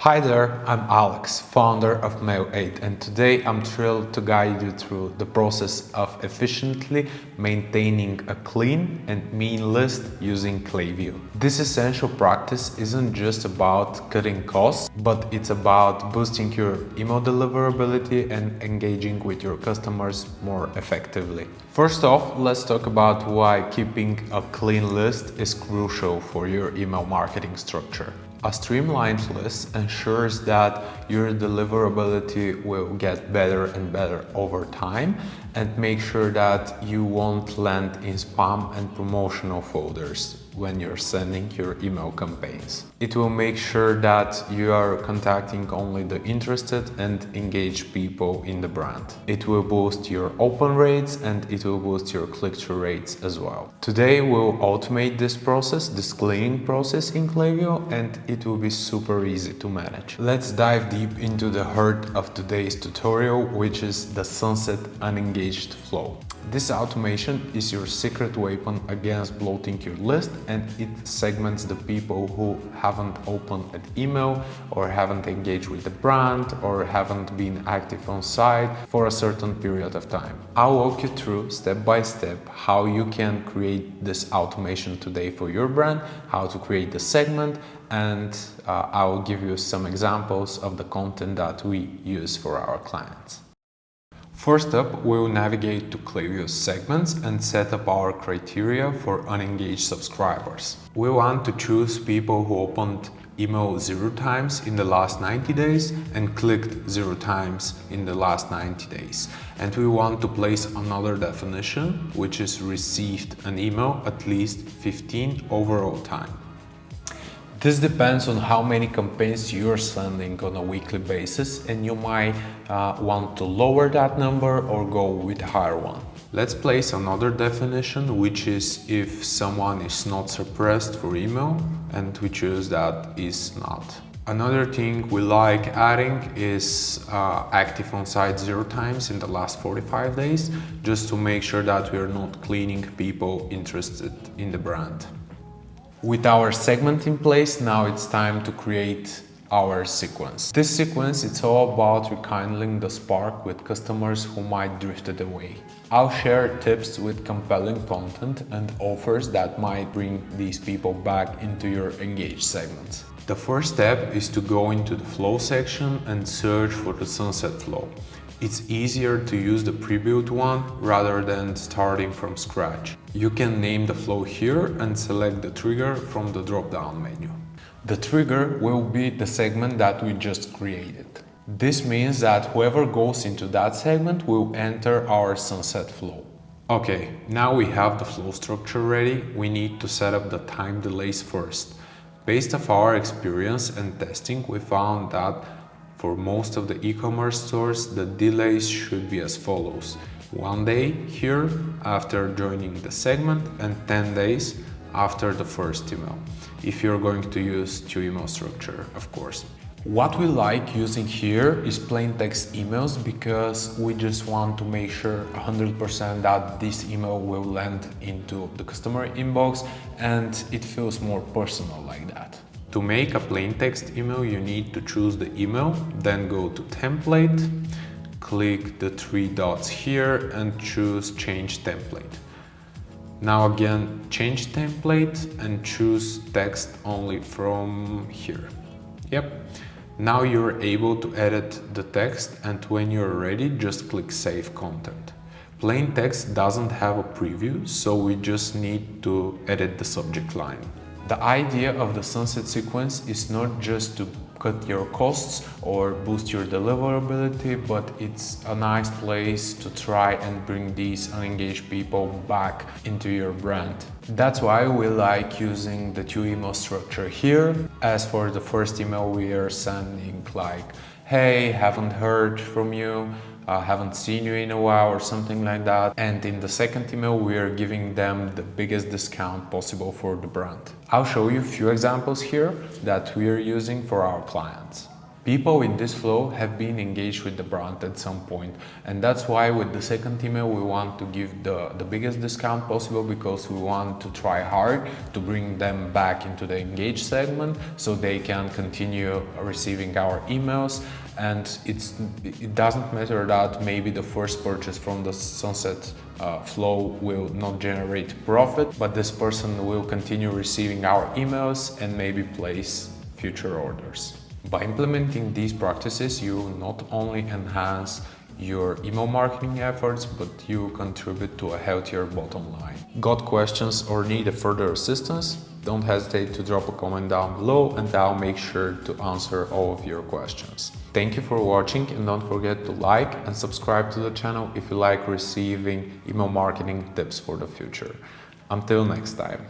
Hi there, I'm Alex, founder of Mail8, and today I'm thrilled to guide you through the process of efficiently maintaining a clean and mean list using Klaviyo. This essential practice isn't just about cutting costs, but it's about boosting your email deliverability and engaging with your customers more effectively. First off, let's talk about why keeping a clean list is crucial for your email marketing structure. A streamlined list ensures that your deliverability will get better and better over time and make sure that you won't land in spam and promotional folders when you're sending your email campaigns. It will make sure that you are contacting only the interested and engaged people in the brand. It will boost your open rates and it will boost your click-through rates as well. Today we'll automate this process, this cleaning process in Klaviyo, and it will be super easy to manage. Let's dive deep into the heart of today's tutorial, which is the sunset unengaged flow. This automation is your secret weapon against bloating your list, and it segments the people who haven't opened an email or haven't engaged with the brand or haven't been active on site for a certain period of time. I'll walk you through step by step how you can create this automation today for your brand, how to create the segment, and I'll give you some examples of the content that we use for our clients. First up, we'll navigate to Klaviyo segments and set up our criteria for unengaged subscribers. We want to choose people who opened email 0 times in the last 90 days and clicked 0 times in the last 90 days. And we want to place another definition, which is received an email at least 15 overall time. This depends on how many campaigns you're sending on a weekly basis, and you might want to lower that number or go with a higher one. Let's place another definition, which is if someone is not suppressed for email, and we choose that is not. Another thing we like adding is active on site 0 times in the last 45 days, just to make sure that we're not cleaning people interested in the brand. With our segment in place, now it's time to create our sequence. This sequence, it's all about rekindling the spark with customers who might drifted away. I'll share tips with compelling content and offers that might bring these people back into your engaged segments. The first step is to go into the flow section and search for the sunset flow. It's easier to use the pre-built one rather than starting from scratch. You can name the flow here and select the trigger from the drop-down menu. The trigger will be the segment that we just created. This means that whoever goes into that segment will enter our sunset flow. Okay, now we have the flow structure ready. We need to set up the time delays first. Based on our experience and testing, we found that for most of the e-commerce stores, the delays should be as follows: 1 day here after joining the segment and 10 days after the first email, if you're going to use 2 email structure, of course. What we like using here is plain text emails because we just want to make sure 100% that this email will land into the customer inbox and it feels more personal like that. To make a plain text email, you need to choose the email, then go to template, click the 3 dots here and choose change template. Now again, change template and choose text only from here. Yep. Now you're able to edit the text, and when you're ready, just click save content. Plain text doesn't have a preview, so we just need to edit the subject line. The idea of the sunset sequence is not just to cut your costs or boost your deliverability, but it's a nice place to try and bring these unengaged people back into your brand. That's why we like using the 2 email structure here. As for the first email, we are sending like, hey, haven't heard from you, haven't seen you in a while or something like that. And in the second email, we are giving them the biggest discount possible for the brand. I'll show you a few examples here that we are using for our clients. People in this flow have been engaged with the brand at some point, and that's why with the second email we want to give the biggest discount possible, because we want to try hard to bring them back into the engaged segment so they can continue receiving our emails. And it doesn't matter that maybe the first purchase from the sunset flow will not generate profit, but this person will continue receiving our emails and maybe place future orders. By implementing these practices, you not only enhance your email marketing efforts, but you contribute to a healthier bottom line. Got questions or need a further assistance? Don't hesitate to drop a comment down below and I'll make sure to answer all of your questions. Thank you for watching, and don't forget to like and subscribe to the channel if you like receiving email marketing tips for the future. Until next time.